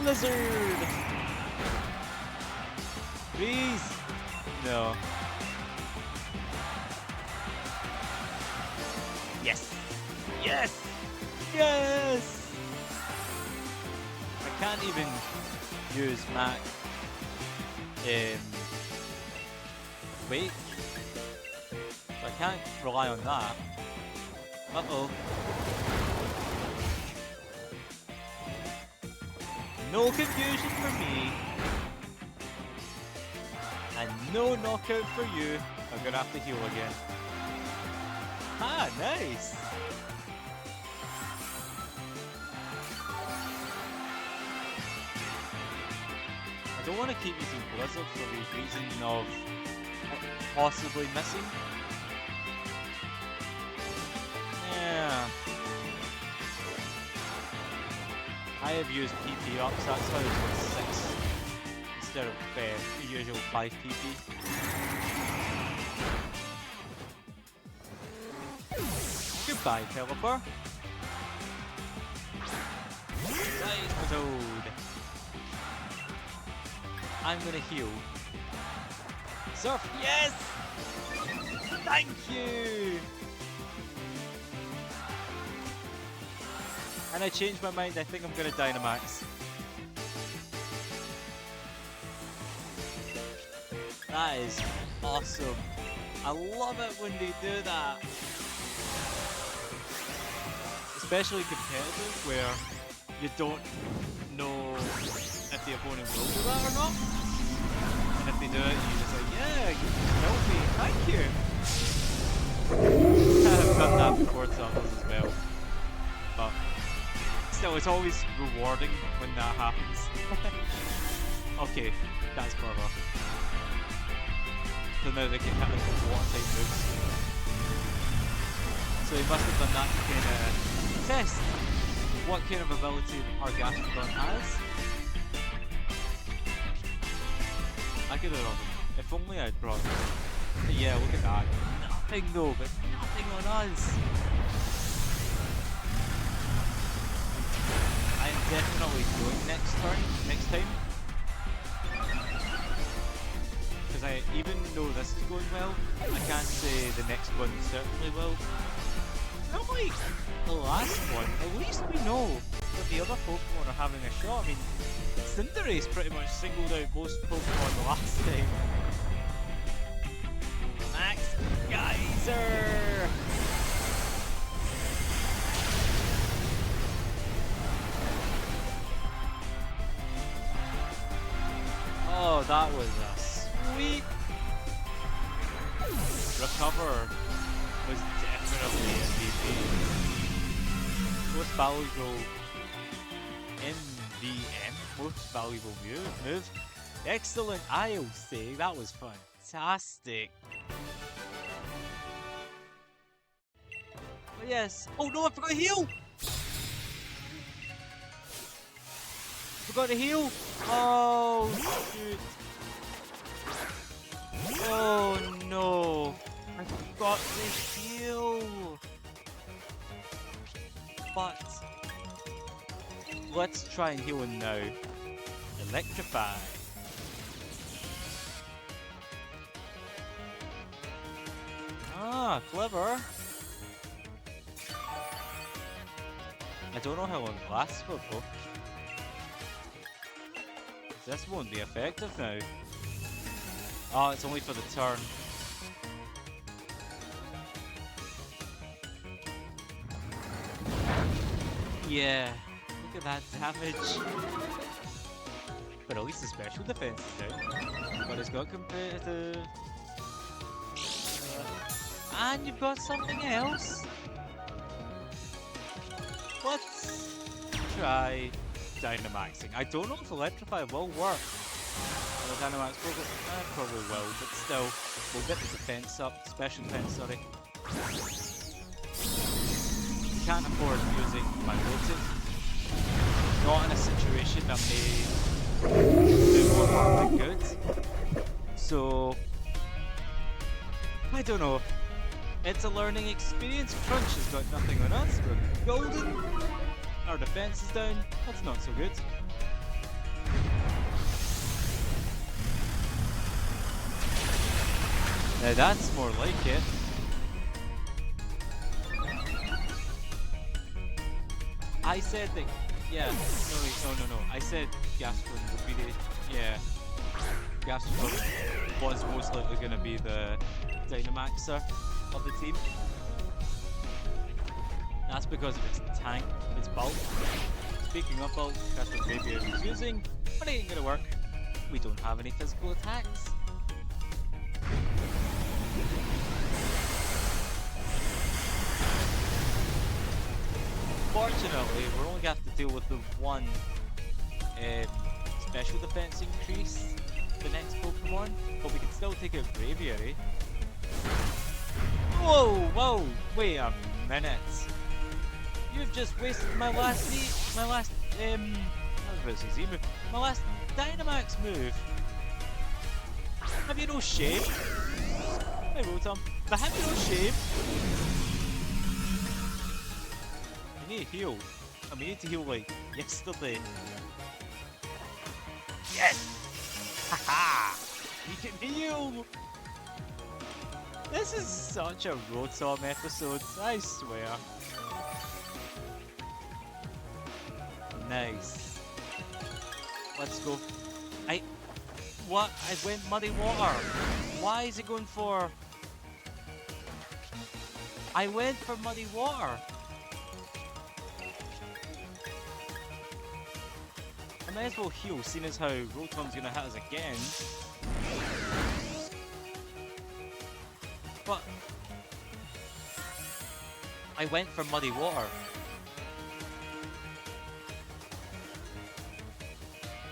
Blizzard! Please! No. Yes! Yes! Yes! I can't even use Mac Wait. So I can't rely on that. Uh-oh. No confusion for me. And no knockout for you. I'm gonna have to heal again. Ah, nice! I don't want to keep using Blizzard for the reason of possibly missing. Yeah. I have used PP ups, that's why it's got 6 instead of the usual 5 PP. Goodbye, Pelipper. Toad. I'm gonna heal. Surf, yes! Thank you! And I changed my mind, I think I'm gonna Dynamax. That is awesome. I love it when they do that. Especially competitive, where you don't know if the opponent will do that or not. And if they do it, you're just like, yeah, you help me, thank you. I've done that before Tunnels as well. But still, it's always rewarding when that happens. Okay, that's clever. So now they can hit like water type moves. So he must have done that to kind of test what kind of ability our Gastrodon has. I could have, if only I'd brought it. But yeah, look at that. Nothing though, but nothing on us. I'm definitely going next time. Because even though this is going well, I can't say the next one certainly will. Not like the last one, at least we know that the other Pokemon are having a shot. I mean, Cinderace pretty much singled out most Pokemon the last time. Max Geyser! Oh, that was a sweet recover. Was definitely MVP. Most valuable MVM, most valuable move. Excellent, I'll say. That was fantastic. Oh yes. Oh no, I forgot to heal! Forgot to heal! Oh shoot. Oh no. I forgot to heal! But let's try and heal him now. Electrify. Ah, clever. I don't know how long it lasts for though. This won't be effective now. Oh, it's only for the turn. Yeah, look at that damage. But at least the special defense is down. But it's got competitive. And you've got something else. Let's try Dynamaxing. I don't know if Electrify will work. The Dynamax probably will, but still, we'll get the defense up, special defense, sorry. Can't afford using my Rotom. Not in a situation that may do more harm than good. So, I don't know. It's a learning experience. Crunch has got nothing on us. We're golden. Our defense is down. That's not so good. Now that's more like it. I said that, yeah, no wait, no. I said Gaspron would be the, yeah. Gaspron was most likely going to be the Dynamaxer of the team. That's because of its tank, its bulk. Speaking of bulk, that's what Xavier is using, but it ain't going to work. We don't have any physical attacks. Fortunately, we're only going to have to deal with the one special defense increase the next Pokemon, but we can still take out Braviary. Whoa, wait a minute. You've just wasted my last Dynamax move. Have you no shame? Hey Rotom, but have you no shame? We need to heal. And we need to heal like yesterday. Yes! Haha! We can heal! This is such a Rotom episode, I swear. Nice. Let's go. What? I went Muddy Water. Why is it going for... I went for Muddy Water. I may as well heal, seeing as how Rotom's gonna hit us again. But... I went for Muddy Water.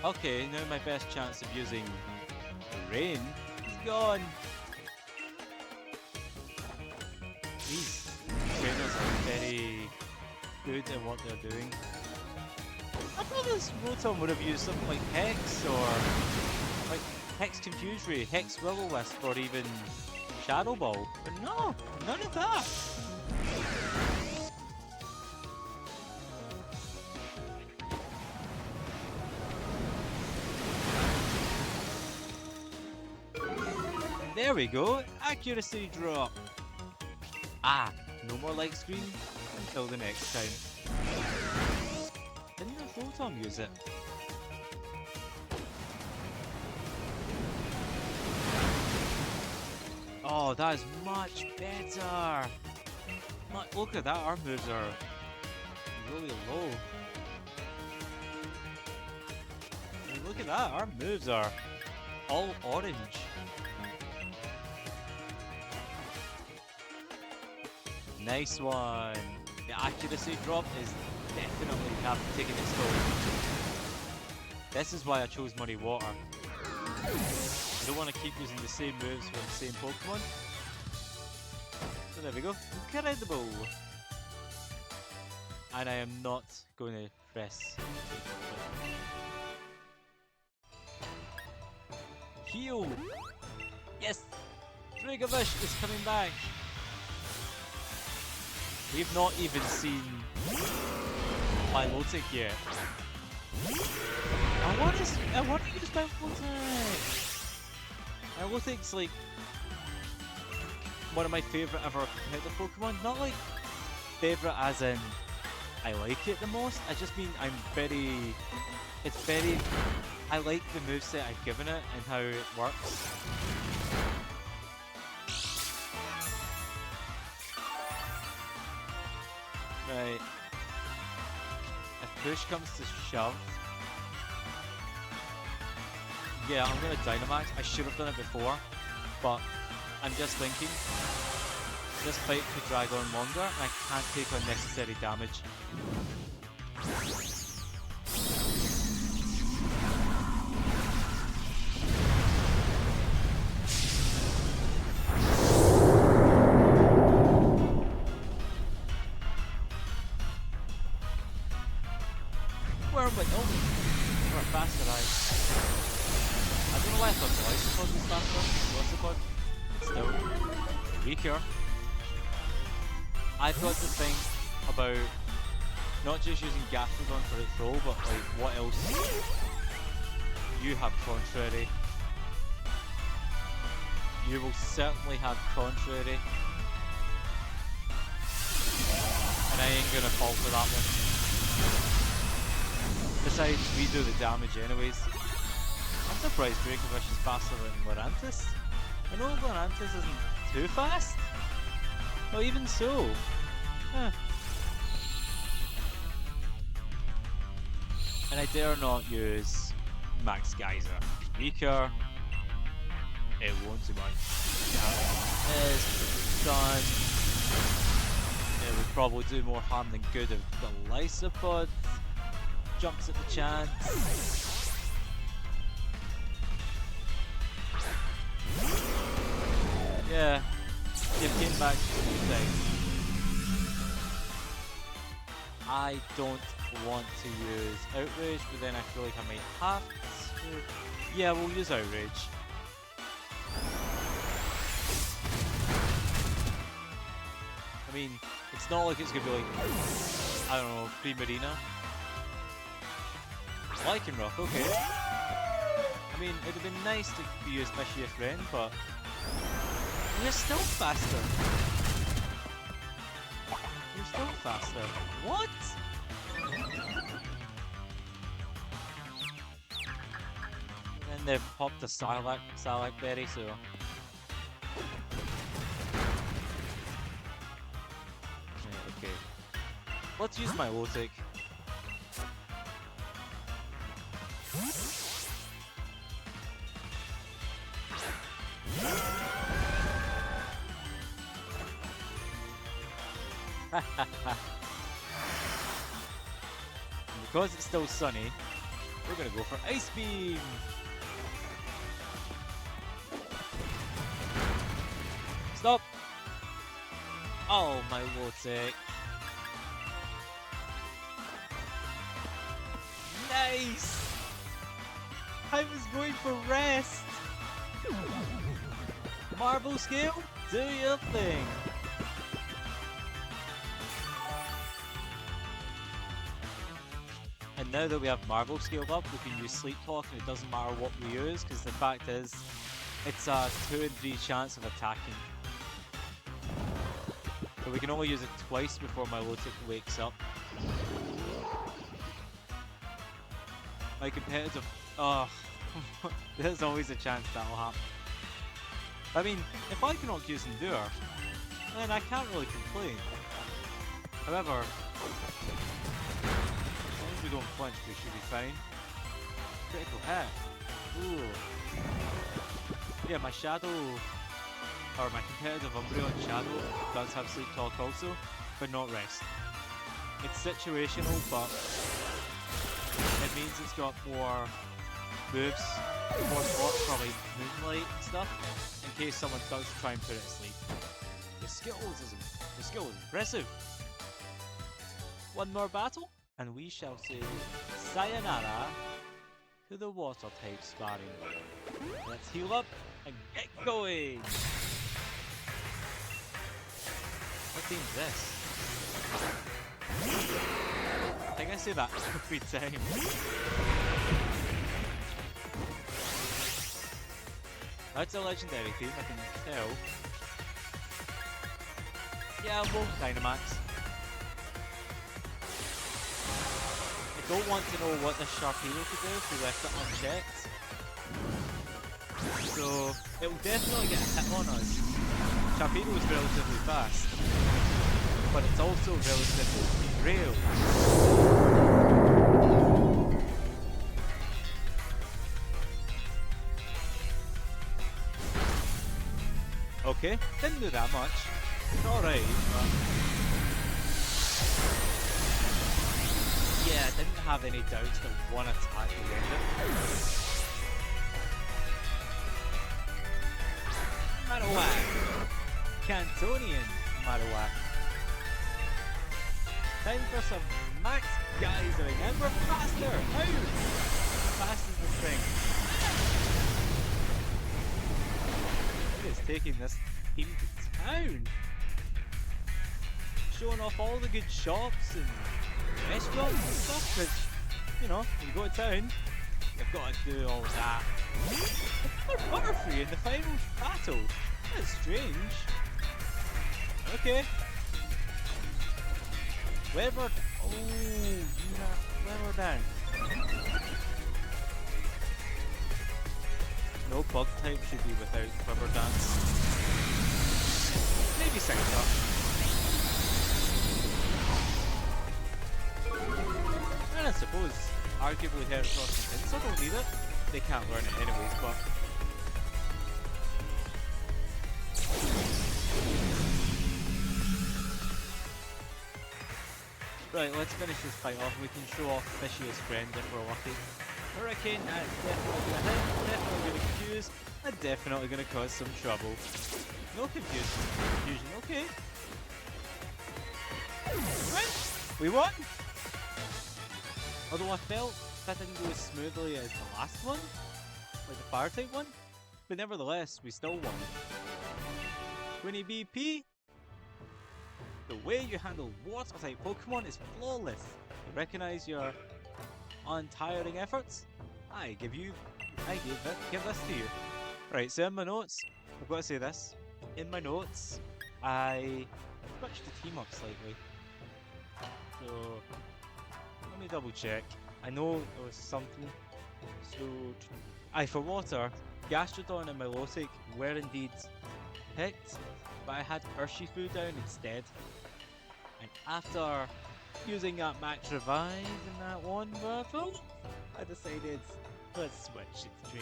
Okay, now my best chance of using Rain is gone. These trainers are very good at what they're doing. I thought this Rotom would have used something like Hex or like Hex Confuse Ray, Hex Will-O-Wisp, or even Shadow Ball. But no, none of that. There we go, accuracy drop. No more light screen until the next time. Didn't the Rotom use it? Oh, that is much better. Look at that, our moves are really low. I mean, look at that, our moves are all orange. Nice one. The accuracy drop is definitely taking its toll. This is why I chose Muddy Water. You don't want to keep using the same moves for the same Pokemon. So there we go. Incredible. And I am not going to press. Heal. Yes. Triggerfish is coming back. We've not even seen Milotic yet. I want to use Milotic. Milotic's like one of my favourite ever competitive Pokemon. Not like favourite as in I like it the most. I just mean I like the moveset I've given it and how it works. Right. If push comes to shove, yeah, I'm gonna Dynamax. I should have done it before, but I'm just thinking this fight could drag on longer and I can't take unnecessary damage. Where am I going? Or a faster I don't know why I thought the Ice was faster. What's the pod? Still weaker. I've got to think about not just using Gastrodon for its role, but like what else you have contrary. You will certainly have contrary. And I ain't gonna fall for that one. Besides, we do the damage anyways. I'm surprised Dracovish is faster than Lorantis. I know Lorantis isn't too fast, but even so. Huh. And I dare not use Max Geyser. Weaker. It won't do much. It's done. It would probably do more harm than good if the Lysopod jumps at the chance. Yeah, it came back to the thing. I don't want to use Outrage, but then I feel like I might have to. Yeah, we'll use Outrage. I mean, it's not like it's gonna be like, I don't know, Primarina. Lycanroc, okay. I mean, it'd have been nice to be used by Sheer Friend, but you're still faster. You're still faster. What? And then they've popped a Sarlacc Berry, so. Yeah, okay. Let's use my Lotic. Because it's still sunny, we're gonna go for Ice Beam! Stop! Oh, my Lotic. Nice! I was going for rest! Marble Scale, do your thing! And now that we have Marble scaled up, we can use Sleep Talk and it doesn't matter what we use, because the fact is, it's a 2 in 3 chance of attacking. But we can only use it twice before my Lotic wakes up. My competitive... Oh, there's always a chance that'll happen. I mean, if I cannot use Endure, then I can't really complain. However, we don't flinch, we should be fine. Critical hit. Ooh. Yeah, my Shadow, or my competitive Umbreon Shadow does have Sleep Talk also, but not Rest. It's situational, but it means it's got more moves, more slots for like Moonlight and stuff, in case someone does try and put it to sleep. The skill is impressive. One more battle, and we shall say sayonara to the water type sparring. Let's heal up and get going! What team is this? I think I say that every time. That's a legendary team, I can tell. Yeah, both Dynamax. I don't want to know what the Sharpedo could do if we left it unchecked. So, it will definitely get a hit on us. Sharpedo is relatively fast, but it's also relatively frail. Okay, didn't do that much. It's alright, but... yeah, I didn't have any doubts that one attack would end it. Marowak! Cantonian Marowak. Time for some max geysering, and we're faster! How fast is this thing? It is taking this team to town! Showing off all the good shops and restaurants and stuff, which, you know, when you go to town, You've got to do all that. They're Butterfree in the final battle. That's strange. Okay. Weather. Oh, Weather Dance. No bug type should be without Weather Dance. Maybe Sector. And I suppose, arguably Heracross and Pinsir don't need it. They can't learn it anyways, but... Right, let's finish this fight off. We can show off Fishy's friend if we're lucky. Hurricane, that's definitely gonna hit, definitely gonna confuse, and definitely gonna cause some trouble. No confusion, okay. We won! Although I felt that didn't go as smoothly as the last one, like the fire type one, but nevertheless, we still won. 20 BP. The way you handle water type Pokemon is flawless. You recognize your untiring efforts? I give this to you. Right, so in my notes, I've got to say this. In my notes, I switched the team up slightly. So, let me double check. I know there was something. So, for water, Gastrodon and Milotic were indeed picked, but I had Urshifu down instead. And after using that Max Revive in that one battle, I decided let's switch it to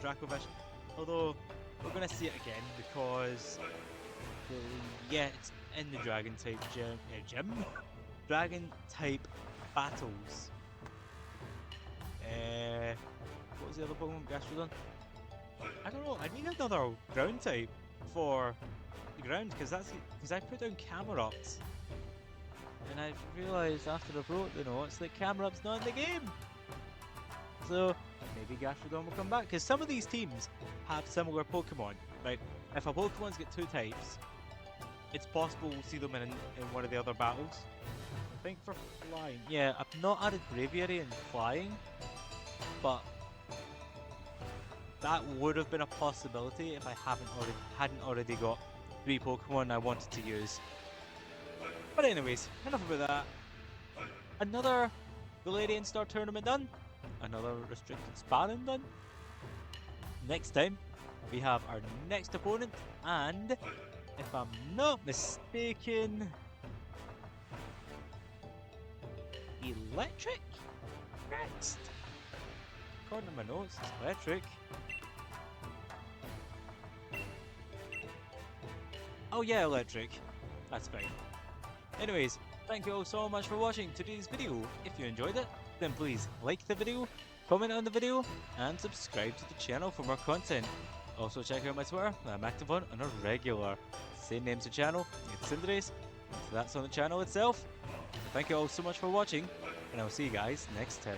Dracovish. Although we're gonna see it again because it's in the Dragon type gym. Dragon type battles. What was the other Pokemon? Gastrodon? I don't know, I need another ground type for the ground because I put down Camerupts. And I realised after I wrote the notes that Camerupt's not in the game. So maybe Gastrodon will come back because some of these teams have similar Pokemon. Right? If a Pokemon's got two types, it's possible we'll see them in one of the other battles. I think for flying, yeah, I've not added Braviary and flying, but that would have been a possibility if I hadn't already got 3 Pokemon I wanted to use. But anyways, enough about that. Another Galarian Star Tournament done. Another Restricted Sparring done. Next time, we have our next opponent, and if I'm not mistaken, Electric? Next. According to my notes, it's Electric. Oh yeah, Electric. That's fine. Anyways, thank you all so much for watching today's video. If you enjoyed it, then please like the video, comment on the video, and subscribe to the channel for more content. Also check out my Twitter that I'm active on a regular. Same name's the channel, it's Cinderace, so that's on the channel itself. Thank you all so much for watching, and I'll see you guys next time.